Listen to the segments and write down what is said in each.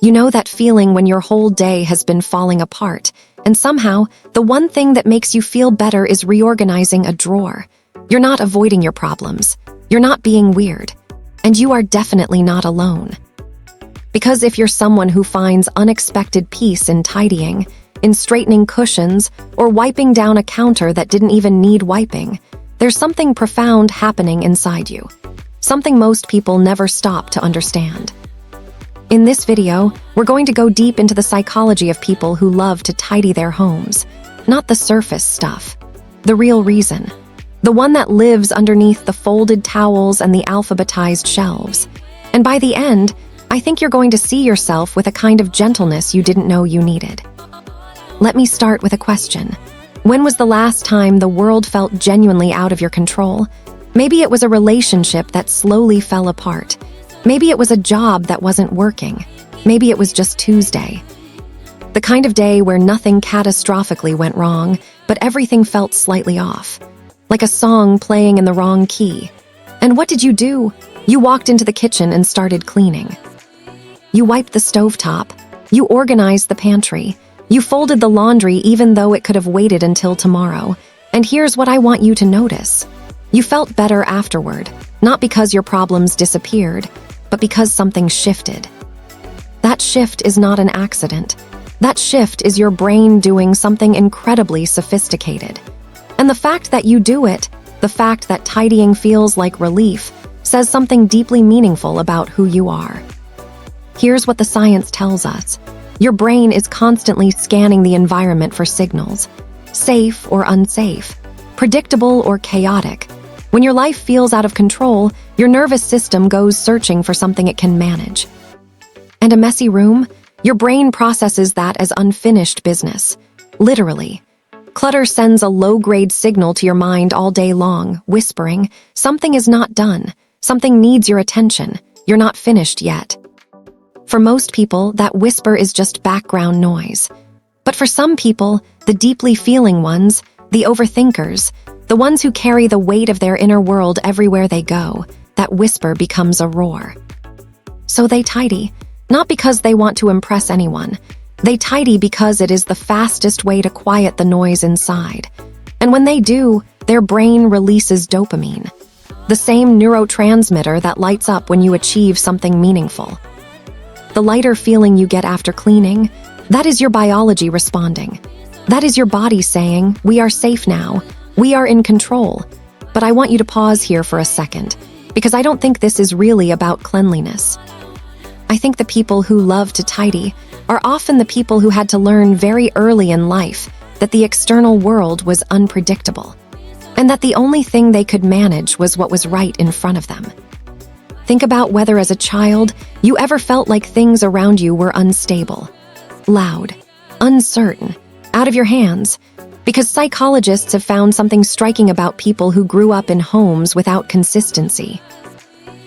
You know that feeling when your whole day has been falling apart, and somehow, the one thing that makes you feel better is reorganizing a drawer. You're not avoiding your problems. You're not being weird. And you are definitely not alone. Because if you're someone who finds unexpected peace in tidying, in straightening cushions, or wiping down a counter that didn't even need wiping, there's something profound happening inside you. Something most people never stop to understand. In this video, we're going to go deep into the psychology of people who love to tidy their homes. Not the surface stuff. The real reason. The one that lives underneath the folded towels and the alphabetized shelves. And by the end, I think you're going to see yourself with a kind of gentleness you didn't know you needed. Let me start with a question. When was the last time the world felt genuinely out of your control? Maybe it was a relationship that slowly fell apart. Maybe it was a job that wasn't working. Maybe it was just Tuesday. The kind of day where nothing catastrophically went wrong, but everything felt slightly off. Like a song playing in the wrong key. And what did you do? You walked into the kitchen and started cleaning. You wiped the stovetop. You organized the pantry. You folded the laundry even though it could have waited until tomorrow. And here's what I want you to notice. You felt better afterward, not because your problems disappeared, but because something shifted. That shift is not an accident. That shift is your brain doing something incredibly sophisticated. And the fact that you do it, the fact that tidying feels like relief, says something deeply meaningful about who you are. Here's what the science tells us. Your brain is constantly scanning the environment for signals. Safe or unsafe. Predictable or chaotic. When your life feels out of control, your nervous system goes searching for something it can manage. And a messy room? Your brain processes that as unfinished business. Literally. Clutter sends a low-grade signal to your mind all day long, whispering, something is not done. Something needs your attention. You're not finished yet. For most people, that whisper is just background noise. But for some people, the deeply feeling ones, the overthinkers, the ones who carry the weight of their inner world everywhere they go, that whisper becomes a roar. So they tidy, not because they want to impress anyone. They tidy because it is the fastest way to quiet the noise inside. And when they do, their brain releases dopamine, the same neurotransmitter that lights up when you achieve something meaningful. The lighter feeling you get after cleaning, that is your biology responding. That is your body saying, we are safe now. We are in control. But I want you to pause here for a second, because I don't think this is really about cleanliness. I think the people who love to tidy are often the people who had to learn very early in life that the external world was unpredictable, and that the only thing they could manage was what was right in front of them. Think about whether as a child you ever felt like things around you were unstable, loud, uncertain, out of your hands, because psychologists have found something striking about people who grew up in homes without consistency.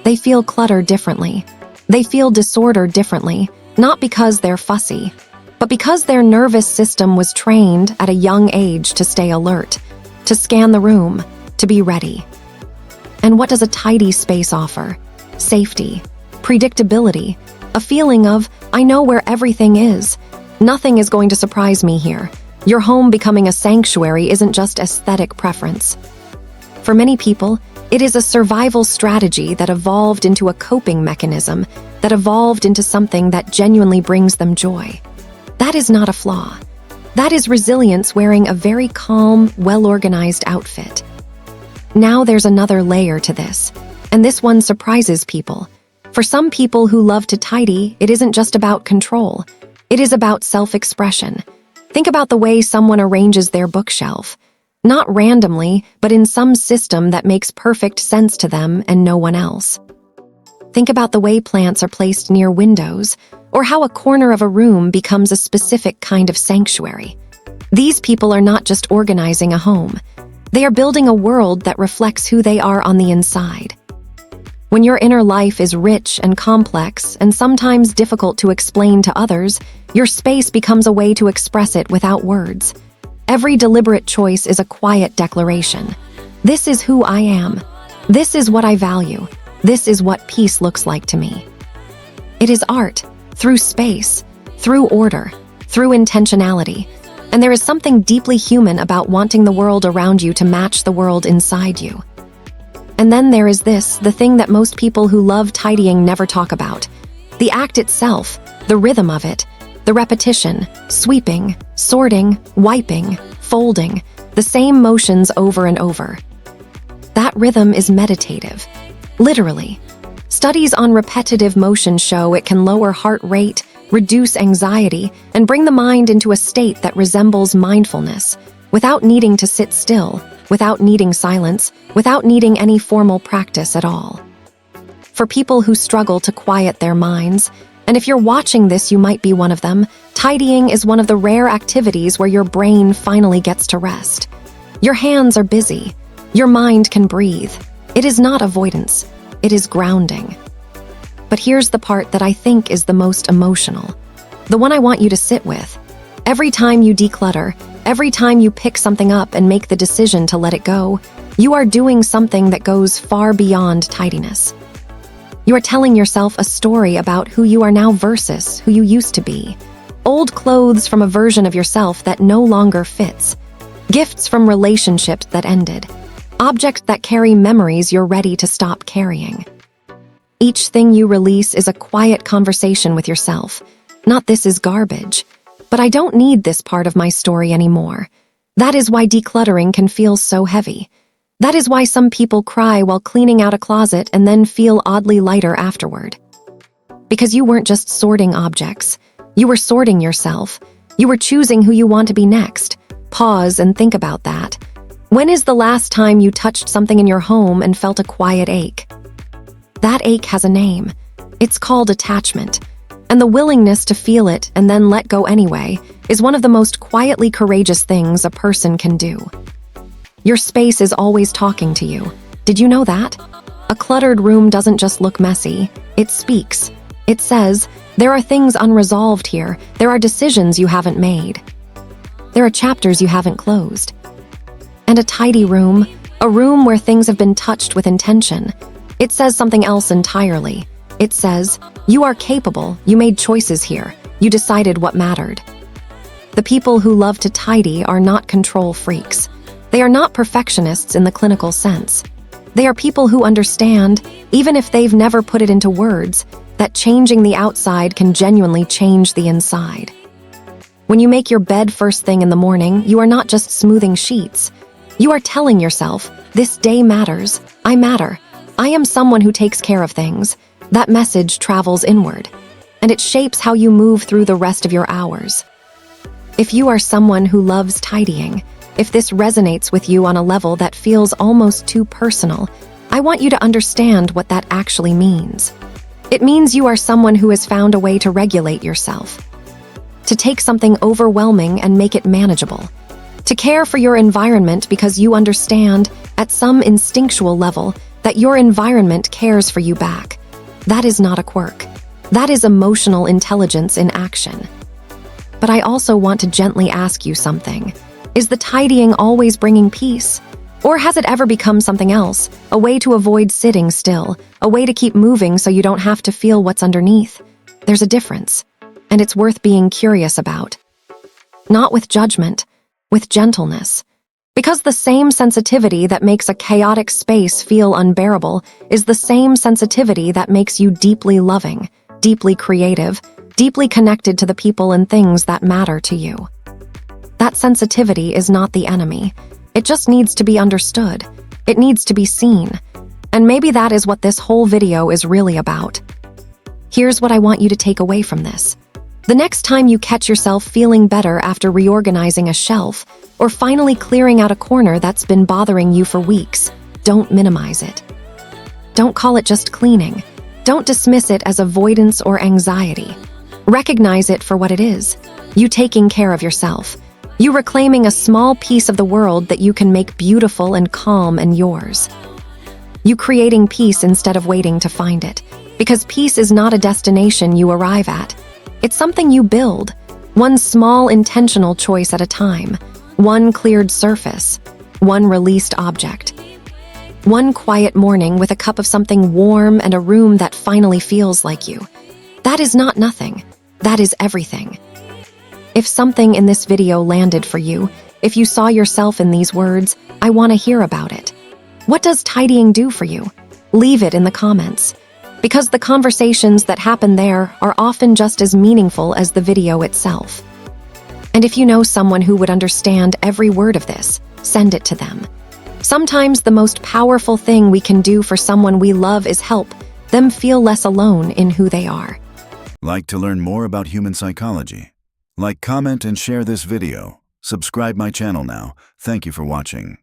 They feel clutter differently. They feel disorder differently, not because they're fussy, but because their nervous system was trained at a young age to stay alert, to scan the room, to be ready. And what does a tidy space offer? Safety, predictability, a feeling of, I know where everything is. Nothing is going to surprise me here. Your home becoming a sanctuary isn't just aesthetic preference. For many people, it is a survival strategy that evolved into a coping mechanism, that evolved into something that genuinely brings them joy. That is not a flaw. That is resilience wearing a very calm, well-organized outfit. Now there's another layer to this, and this one surprises people. For some people who love to tidy, it isn't just about control. It is about self-expression. Think about the way someone arranges their bookshelf. Not randomly, but in some system that makes perfect sense to them and no one else. Think about the way plants are placed near windows, or how a corner of a room becomes a specific kind of sanctuary. These people are not just organizing a home. They are building a world that reflects who they are on the inside. When your inner life is rich and complex and sometimes difficult to explain to others, your space becomes a way to express it without words. Every deliberate choice is a quiet declaration. This is who I am. This is what I value. This is what peace looks like to me. It is art, through space, through order, through intentionality. And there is something deeply human about wanting the world around you to match the world inside you. And then there is this, the thing that most people who love tidying never talk about. The act itself, the rhythm of it, the repetition, sweeping, sorting, wiping, folding, the same motions over and over. That rhythm is meditative. Literally. Studies on repetitive motion show it can lower heart rate, reduce anxiety, and bring the mind into a state that resembles mindfulness, without needing to sit still, without needing silence, without needing any formal practice at all. For people who struggle to quiet their minds, and if you're watching this, you might be one of them, tidying is one of the rare activities where your brain finally gets to rest. Your hands are busy. Your mind can breathe. It is not avoidance. It is grounding. But here's the part that I think is the most emotional. The one I want you to sit with. Every time you declutter, every time you pick something up and make the decision to let it go, you are doing something that goes far beyond tidiness. You are telling yourself a story about who you are now versus who you used to be. Old clothes from a version of yourself that no longer fits. Gifts from relationships that ended. Objects that carry memories you're ready to stop carrying. Each thing you release is a quiet conversation with yourself. Not this is garbage, but I don't need this part of my story anymore. That is why decluttering can feel so heavy. That is why some people cry while cleaning out a closet and then feel oddly lighter afterward. Because you weren't just sorting objects. You were sorting yourself. You were choosing who you want to be next. Pause and think about that. When is the last time you touched something in your home and felt a quiet ache? That ache has a name. It's called attachment. And the willingness to feel it and then let go anyway is one of the most quietly courageous things a person can do. Your space is always talking to you. Did you know that? A cluttered room doesn't just look messy. It speaks. It says, there are things unresolved here. There are decisions you haven't made. There are chapters you haven't closed. And a tidy room, a room where things have been touched with intention, it says something else entirely. It says, you are capable, you made choices here, you decided what mattered. The people who love to tidy are not control freaks. They are not perfectionists in the clinical sense. They are people who understand, even if they've never put it into words, that changing the outside can genuinely change the inside. When you make your bed first thing in the morning, you are not just smoothing sheets. You are telling yourself, this day matters, I matter. I am someone who takes care of things. That message travels inward, and it shapes how you move through the rest of your hours. If you are someone who loves tidying, if this resonates with you on a level that feels almost too personal, I want you to understand what that actually means. It means you are someone who has found a way to regulate yourself, to take something overwhelming and make it manageable, to care for your environment because you understand, at some instinctual level, that your environment cares for you back. That is not a quirk. That is emotional intelligence in action. But I also want to gently ask you something. Is the tidying always bringing peace? Or has it ever become something else? A way to avoid sitting still, a way to keep moving so you don't have to feel what's underneath? There's a difference, and it's worth being curious about. Not with judgment, with gentleness. Because the same sensitivity that makes a chaotic space feel unbearable is the same sensitivity that makes you deeply loving, deeply creative, deeply connected to the people and things that matter to you. That sensitivity is not the enemy. It just needs to be understood. It needs to be seen. And maybe that is what this whole video is really about. Here's what I want you to take away from this. The next time you catch yourself feeling better after reorganizing a shelf or finally clearing out a corner that's been bothering you for weeks, don't minimize it. Don't call it just cleaning. Don't dismiss it as avoidance or anxiety. Recognize it for what it is. You taking care of yourself. You reclaiming a small piece of the world that you can make beautiful and calm and yours. You creating peace instead of waiting to find it. Because peace is not a destination you arrive at. It's something you build, one small intentional choice at a time, one cleared surface, one released object. One quiet morning with a cup of something warm and a room that finally feels like you. That is not nothing. That is everything. If something in this video landed for you, if you saw yourself in these words, I want to hear about it. What does tidying do for you? Leave it in the comments. Because the conversations that happen there are often just as meaningful as the video itself. And if you know someone who would understand every word of this, send it to them. Sometimes the most powerful thing we can do for someone we love is help them feel less alone in who they are. Like to learn more about human psychology? Like, comment, and share this video. Subscribe my channel now. Thank you for watching.